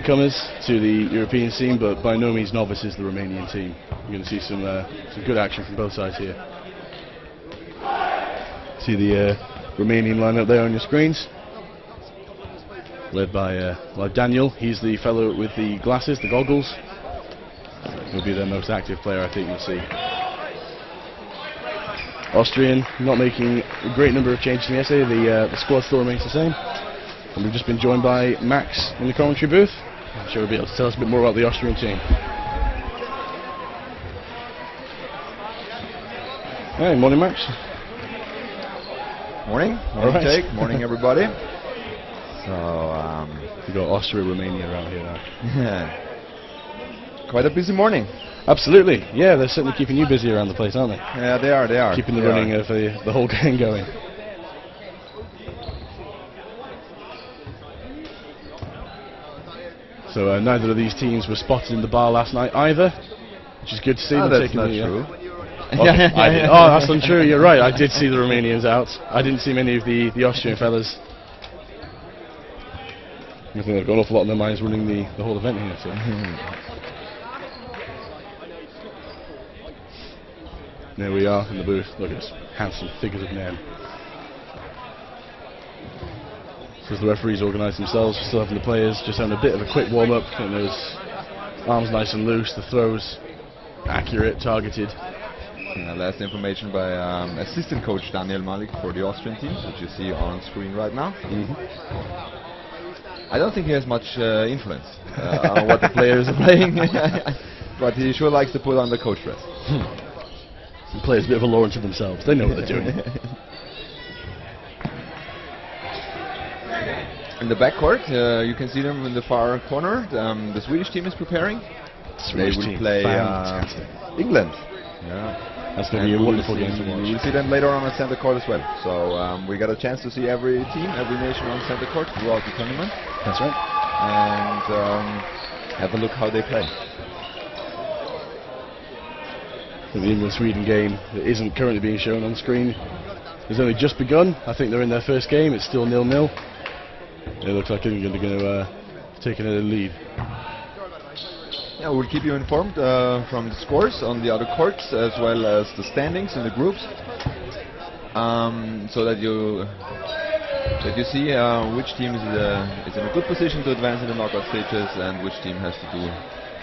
newcomers to the European scene, but by no means novices, the Romanian team. You're going to see some good action from both sides here. See the Romanian lineup there on your screens, led by Daniel. He's the fellow with the glasses, the goggles. He'll be their most active player, I think you'll see. Austrian not making a great number of changes from yesterday. The squad still remains the same. And we've just been joined by Max in the commentary booth. I'm sure he'll be able to tell us a bit more about the Austrian team. Hey, morning Max. Morning. Morning, Jake. Morning, everybody. So, we've got Austria, Romania around here now. Yeah. Quite a busy morning. Absolutely. Yeah, they're certainly keeping you busy around the place, aren't they? Yeah, they are. They are. Keeping the running of the whole gang going. So neither of these teams were spotted in the bar last night either, which is good to see. That's not true. Oh, that's untrue. You're right. I did see the Romanians out. I didn't see many of the Austrian fellas. I think they've got an awful lot on their minds running the whole event here. So. There we are in the booth. Look at us, handsome figures of men. So as the referees organise themselves, we're still having the players just having a bit of a quick warm-up, getting those arms nice and loose, the throws accurate, targeted. Last information by assistant coach Daniel Malik for the Austrian team, which you see on screen right now. I don't think he has much influence on what the players are playing, but he sure likes to put on the coach dress. The players a bit of a law unto themselves. They know what they're doing. In the backcourt, you can see them in the far corner. The Swedish team is preparing. They will play England. Yeah. That's going to be a wonderful game to watch. We'll see them later on center court as well. So we got a chance to see every team, every nation on center court throughout the tournament. That's right. And have a look how they play. So the England-Sweden game that isn't currently being shown on screen has only just begun. I think they're in their first game. It's still 0-0. It looks like England are going to take another lead. Yeah, we'll keep you informed from the scores on the other courts as well as the standings in the groups, so that you see which team is in a good position to advance in the knockout stages and which team has to do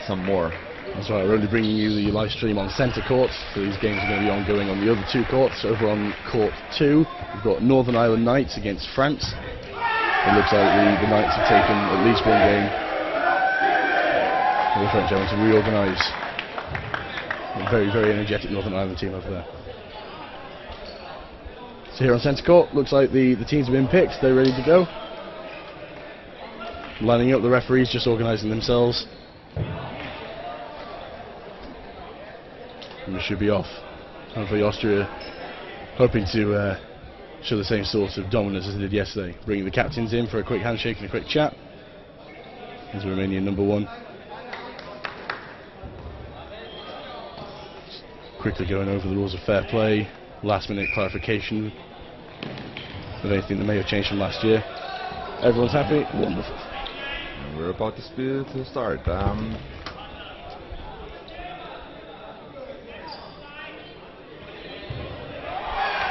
some more. That's right, we're only bringing you the live stream on centre court, so these games are going to be ongoing on the other two courts. Over on court 2, we've got Northern Ireland Knights against France. It looks like the Knights have taken at least one game. The French having to reorganise. A very, very energetic Northern Ireland team over there. So here on centre court, looks like the teams have been picked, they're ready to go. Lining up, the referees just organising themselves. And we should be off. Hopefully Austria hoping to show the same sort of dominance as they did yesterday. Bringing the captains in for a quick handshake and a quick chat. Here's Romanian number 1. Quickly going over the rules of fair play, last minute clarification of anything that may have changed from last year. Everyone's happy? Wonderful. We're about to start.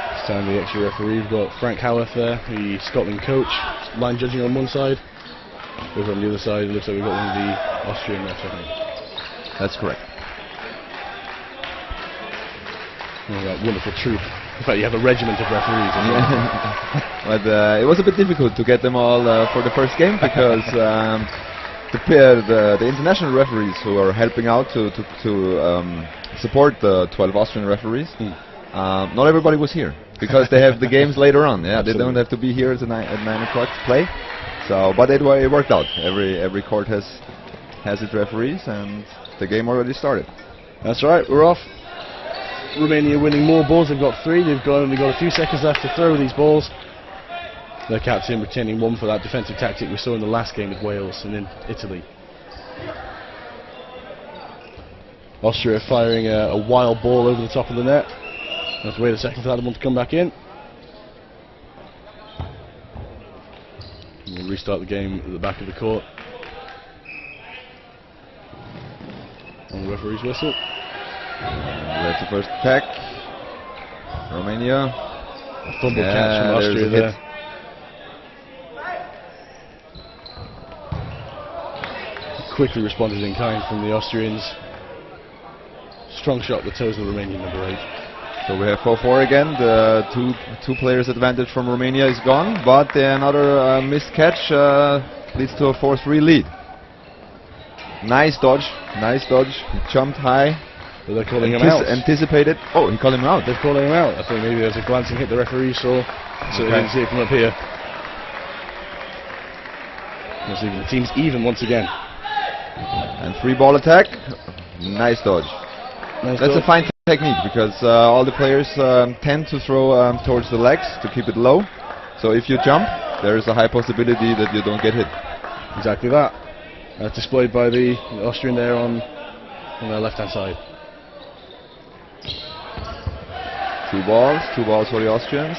This time the extra referee, we've got Frank Howarth there, the Scotland coach, line judging on one side. Over on the other side, it looks like we've got one of the Austrian refs, I think. That's correct. That wonderful troop. In fact, you have a regiment of referees. But it was a bit difficult to get them all for the first game because the international referees who are helping out to support the 12 Austrian referees, not everybody was here because they have the games later on. Yeah, they don't have to be here at 9 o'clock to play. So, but it worked out. Every court has its referees, and the game already started. That's right. We're off. Romania winning more balls. They've got 3. They've only got a few seconds left to throw these balls. Their captain retaining 1 for that defensive tactic we saw in the last game with Wales and in Italy. Austria firing a wild ball over the top of the net. Let's wait a second for that one to come back in. We'll restart the game at the back of the court. referee's whistle. That's the first attack. Romania. A fumble catch from Austria there. Quickly responded in kind from the Austrians. Strong shot at the toes of the Romanian number 8. So we have 4-4 again. The two players advantage from Romania is gone, but another missed catch leads to a 4-3 lead. Nice dodge, nice dodge. He jumped high. But they're calling him out. Anticipated. Oh, he called him out. They're calling him out. I think maybe there's a glancing hit the referee saw, so they didn't see it from up here. The team's even once again. And free ball attack. Nice dodge. That's a fine technique because all the players tend to throw towards the legs to keep it low. So if you jump, there is a high possibility that you don't get hit. Exactly that. Displayed by the Austrian there on their left-hand side. Two balls for the Austrians.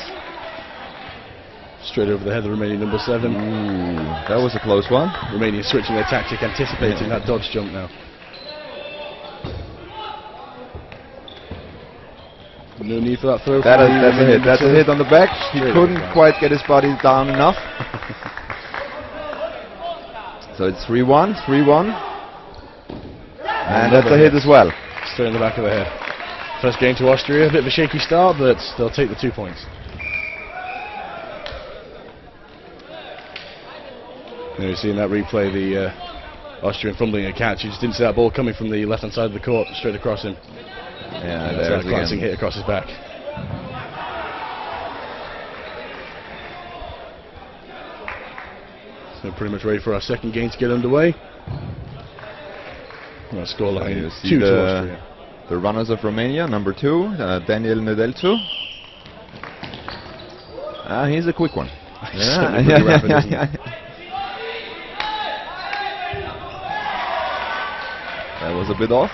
Straight over the head of Romanian number 7. Ooh, that was a close one. Romania switching their tactic, anticipating that dodge jump now. No need for that throw. That's a hit. That's a hit on the back. He couldn't quite get his body down enough. So it's 3-1, 3-1. And that's a hit as well. Straight in the back of the head. First game to Austria, a bit of a shaky start, but they'll take the 2 points. Now you see in that replay the Austrian fumbling a catch. You just didn't see that ball coming from the left-hand side of the court, straight across him. Yeah, and that's that glancing hit across his back. So pretty much ready for our second game to get underway. Scoreline 2 to Austria. The runners of Romania, number 2, Daniel Nedelcu. He's a quick one. That was a bit off.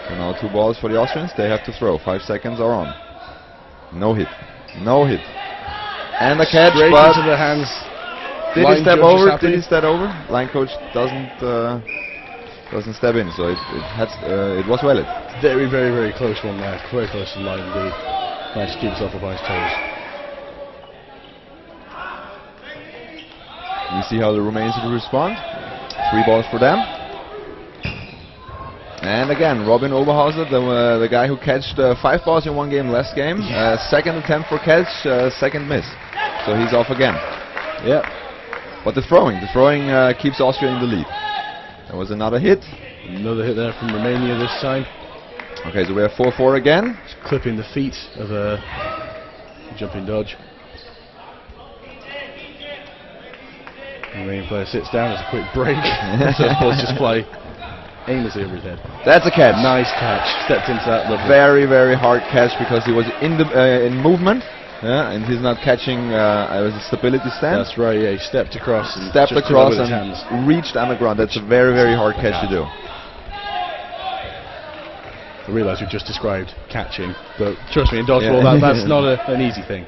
So now 2 balls for the Austrians. They have to throw. 5 seconds are on. No hit. No hit. And a catch, straight but into the hands. Did he step over? Did he step over? Line coach doesn't step in, so it was valid. Very, very, very close one there. Very close to the line indeed. Managed to keep himself up on his toes. We see how the Romanians will respond. 3 balls for them. And again, Robin Oberhauser, the guy who catched 5 balls in 1 game last game. Second attempt for catch, second miss. So he's off again. Yep. But the throwing keeps Austria in the lead. There was another hit. Another hit there from Romania this time. Okay, so we have 4-4 again. Just clipping the feet of a jumping dodge. The Romanian player sits down as a quick break. So the balls just fly aimlessly over his head. That's a catch. Nice catch. Stepped into that. Lovely. Very, very hard catch because he was in movement. Yeah, and he's not catching as a stability stand. That's right, yeah, he stepped across and reached on the ground. That's a very, very hard catch to do. I realise we've just described catching, but trust me, in dodgeball, that's not an easy thing.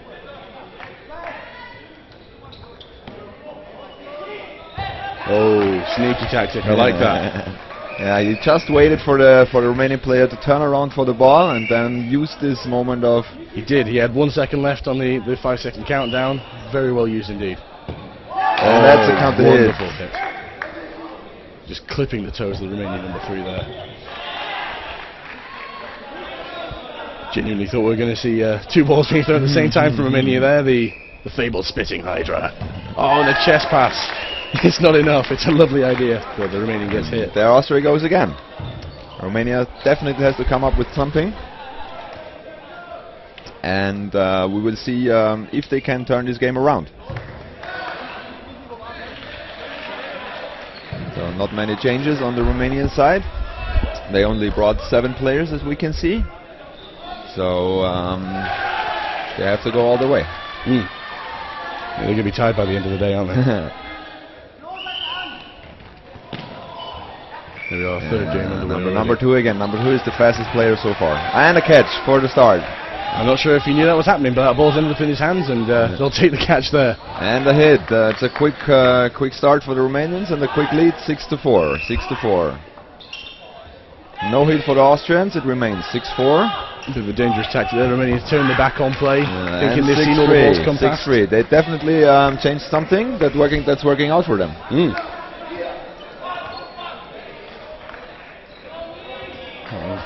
Oh, sneaky tactic, I like that. Yeah, he just waited for the Romanian player to turn around for the ball and then used this moment of... He did. He had 1 second left on the 5-second countdown. Very well used indeed. And that's a counter hit. Wonderful hit. Just clipping the toes of the Romanian number 3 there. Genuinely thought we were going to see 2 balls being thrown at the same time from Romania there. The fabled spitting hydra. Oh, and the chest pass. It's not enough. It's a lovely idea, but the Romanian gets hit. There Austria goes again. Romania definitely has to come up with something. And we will see if they can turn this game around. So not many changes on the Romanian side. They only brought 7 players, as we can see. So they have to go all the way. Yeah, they're going to be tied by the end of the day, aren't they? Here we are, third game underway. Number 2 again. Number 2 is the fastest player so far. And a catch for the start. I'm not sure if he knew that was happening, but that ball's ended up in his hands, and they'll take the catch there. And a hit. It's a quick start for the Romanians, and a quick lead, 6-4. 6-4. No hit for the Austrians. It remains 6-4. A bit of a dangerous tactic there. Romanians turning their back on play, thinking And they've seen all the balls come past. 6-3. They definitely changed something that's working out for them.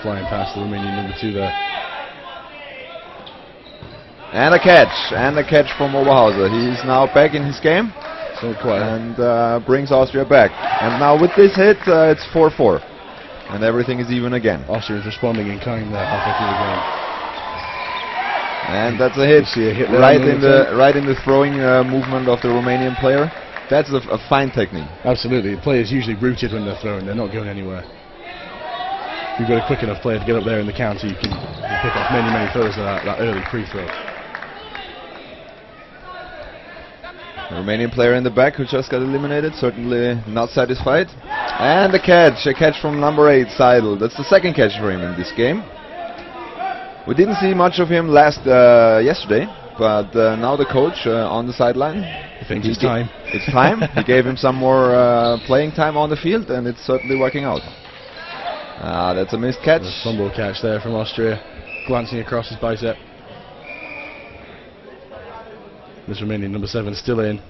Flying past the Romanian number 2 there. And a catch from Oberhauser. He's now back in his game. So quiet. And brings Austria back. And now with this hit, it's 4-4. And everything is even again. Austria is responding in kind there halfway through the game. And that's a hit, right in the throwing movement of the Romanian player. That's a fine technique. Absolutely. The players usually rooted when they're throwing. They're not going anywhere. If you've got a quick enough player to get up there in the counter, you can pick off many, many throws of that early pre-throw. The Romanian player in the back who just got eliminated, certainly not satisfied. And a catch from number 8, Seidel. That's the second catch for him in this game. We didn't see much of him yesterday, but now the coach on the sideline. I think it's time. It's time. He gave him some more playing time on the field, and it's certainly working out. That's a missed catch. A fumble catch there from Austria, glancing across his bicep. This Romanian number 7 still in.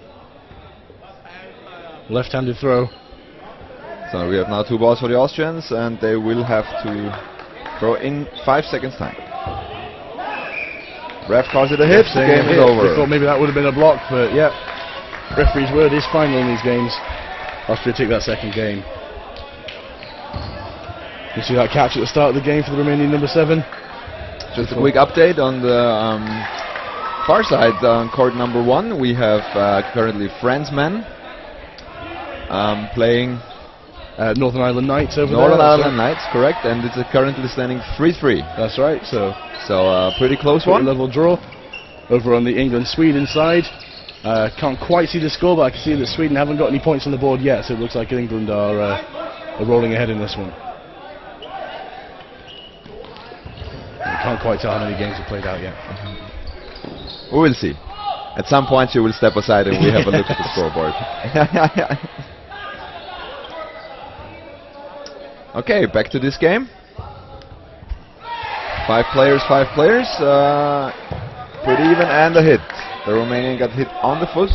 Left-handed throw. So we have now 2 balls for the Austrians, and they will have to throw in 5 seconds time. Ref calls it a hit. The game is over. I thought maybe that would have been a block, but yeah. Referee's word is final in these games. Austria take that second game. You see that catch at the start of the game for the Romanian number 7. Just a quick update on the far side on court number 1. We have currently Francemen playing Northern Ireland Knights over there. Northern Ireland Knights, correct, and it's currently standing 3-3. That's right. So pretty close one. Level draw. Over on the England-Sweden side. Can't quite see the score, but I can see that Sweden haven't got any points on the board yet, so it looks like England are rolling ahead in this one. I can't quite tell how many games have played out yet. We will see. At some point you will step aside and we have a look at the scoreboard. Okay, back to this game. 5 players. Pretty even, and a hit. The Romanian got hit on the foot.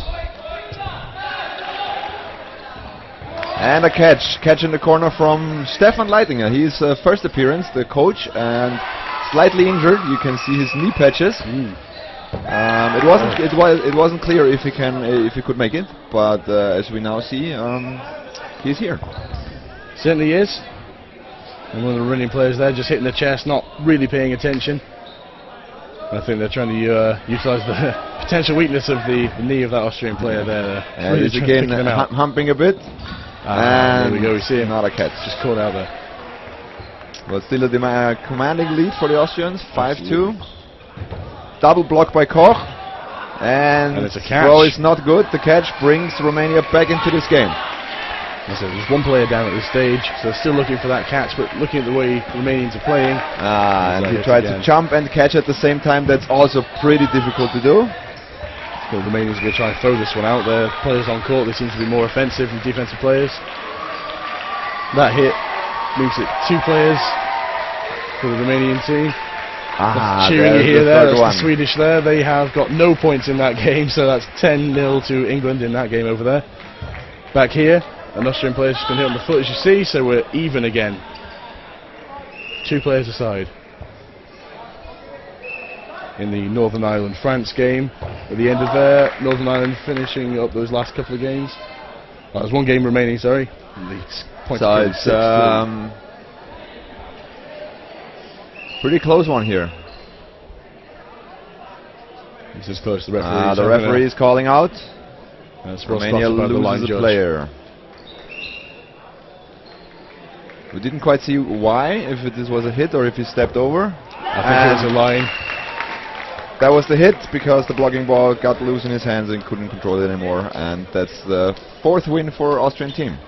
And a catch in the corner from Stefan Leitinger. His first appearance, the coach, and slightly injured. You can see his knee patches. It wasn't clear if he could make it, but as we now see, he's here. Certainly is. And one of the running players there just hitting the chest, not really paying attention. I think they're trying to utilise the potential weakness of the knee of that Austrian player there. And he's again humping a bit. And there we go, we see him. Not a catch. Just caught out there. But still a commanding lead for the Austrians, 5-2. Double block by Koch. And it's a catch. Throw is not good. The catch brings Romania back into this game. So there's one player down at this stage, so still looking for that catch, but looking at the way the Romanians are playing. And he tried to jump and catch at the same time. That's also pretty difficult to do. So the Romanians are going to try and throw this one out. The players on court, they seem to be more offensive than defensive players. That hit moves it 2 players for the Romanian team. Cheering you here there, that's the Swedish there. They have got no points in that game, so that's 10-0 to England in that game over there. Back here, an Austrian player's just been hit on the foot, as you see, so we're even again. 2 players aside. In the Northern Ireland-France game, at the end of there, Northern Ireland finishing up those last couple of games. There's 1 game remaining, sorry. So it's pretty close one here. This is close to the referee. The referee is calling out. Romania loses a player. We didn't quite see why, if this was a hit or if he stepped over. I think it was a line. That was the hit because the blocking ball got loose in his hands and couldn't control it anymore. And that's the 4th win for Austrian team.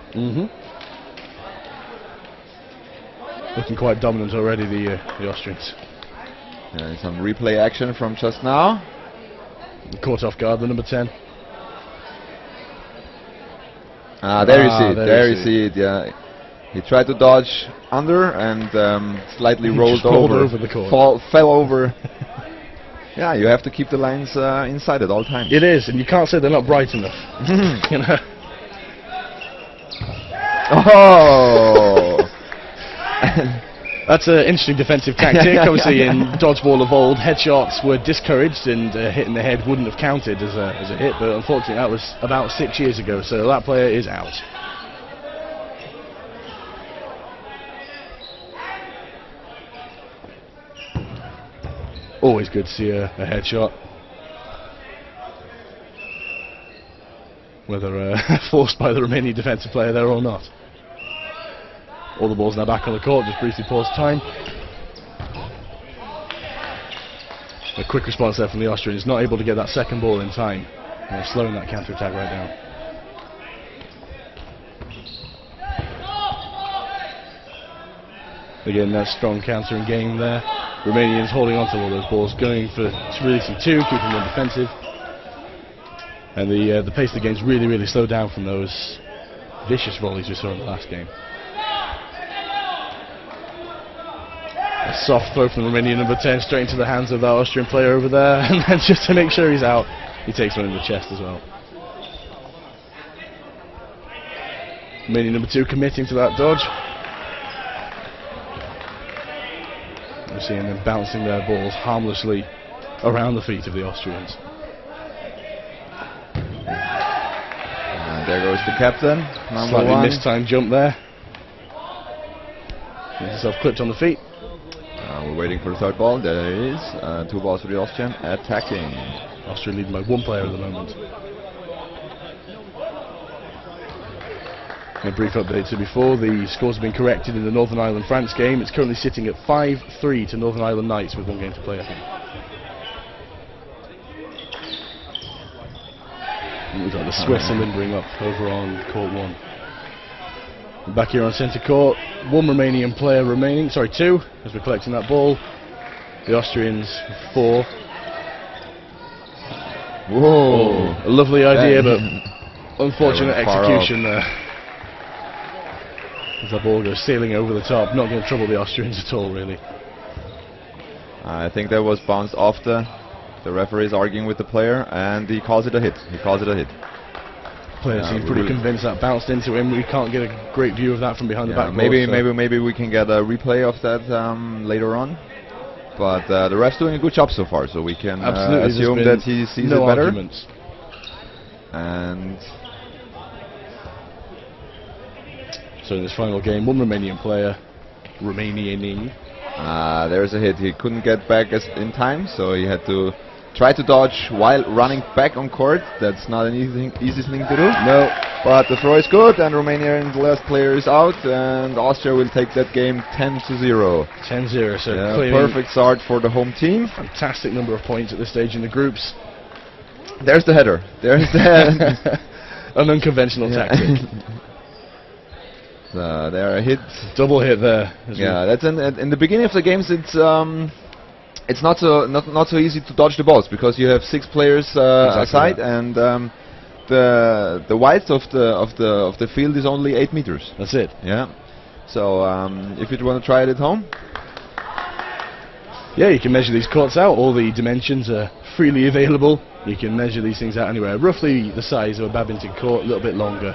Looking quite dominant already, the Austrians. Some replay action from just now. Caught off guard, the number 10. There you see it. There you see it. Yeah. He tried to dodge under and slightly rolled over the court. Fell over. Yeah, you have to keep the lines inside at all times. It is, and you can't say they're not bright enough. You know. Oh! That's an interesting defensive tactic. Obviously, in dodgeball of old, headshots were discouraged, and a hit in the head wouldn't have counted as a hit. But unfortunately, that was about 6 years ago. So that player is out. Always good to see a headshot, whether forced by the Romanian defensive player there or not. All the balls now back on the court, just briefly pause time. A quick response there from the Austrians, not able to get that second ball in time. They're slowing that counter-attack right down. Again, that strong countering game there. Romanians holding on to all those balls, going for releasing two, keeping them defensive. And the pace of the game's really, really slowed down from those vicious volleys we saw in the last game. A soft throw from the Romanian number 10 straight into the hands of that Austrian player over there, and then just to make sure he's out, he takes one in the chest as well. Romanian number 2 committing to that dodge. We're seeing them bouncing their balls harmlessly around the feet of the Austrians. And there goes the captain, number Slightly 1. mistimed jump there. Gets himself clipped on the feet. We're waiting for the third ball. There it is. 2 balls for the Austrian attacking. Austria leading by 1 player at the moment. A brief update to before, the scores have been corrected in the Northern Ireland-France game. It's currently sitting at 5-3 to Northern Ireland Knights with 1 game to play, I think. And we've got the Swiss limbering up over on court 1. And back here on centre court, 1 Romanian player remaining, sorry 2, as we're collecting that ball. The Austrians 4. Whoa! A lovely idea, but unfortunate execution there. As that ball goes sailing over the top, not going to trouble the Austrians at all, really. I think that was bounced off the referee is arguing with the player, and he calls it a hit. Player seems pretty convinced that bounced into him. We can't get a great view of that from behind the back. Maybe we can get a replay of that later on. But the ref's doing a good job so far, so we can assume that he sees it better. Arguments. And so in this final game, 1 Romanian player, Romanianing. There's a hit. He couldn't get back in time, so he had to try to dodge while running back on court. That's not an easy thing to do. No. But the throw is good, and Romania's last player is out, and Austria will take that game 10-0. 10-0, so perfect start for the home team. Fantastic number of points at this stage in the groups. There's the header. There's the an unconventional tactic. There a hit. Double hit there. Yeah, that's in the beginning of the games. It's not so easy to dodge the balls because you have 6 players aside, and the width of the field is only 8 meters. That's it. Yeah. So if you want to try it at home, yeah, you can measure these courts out. All the dimensions are freely available. You can measure these things out anywhere. Roughly the size of a badminton court, a little bit longer.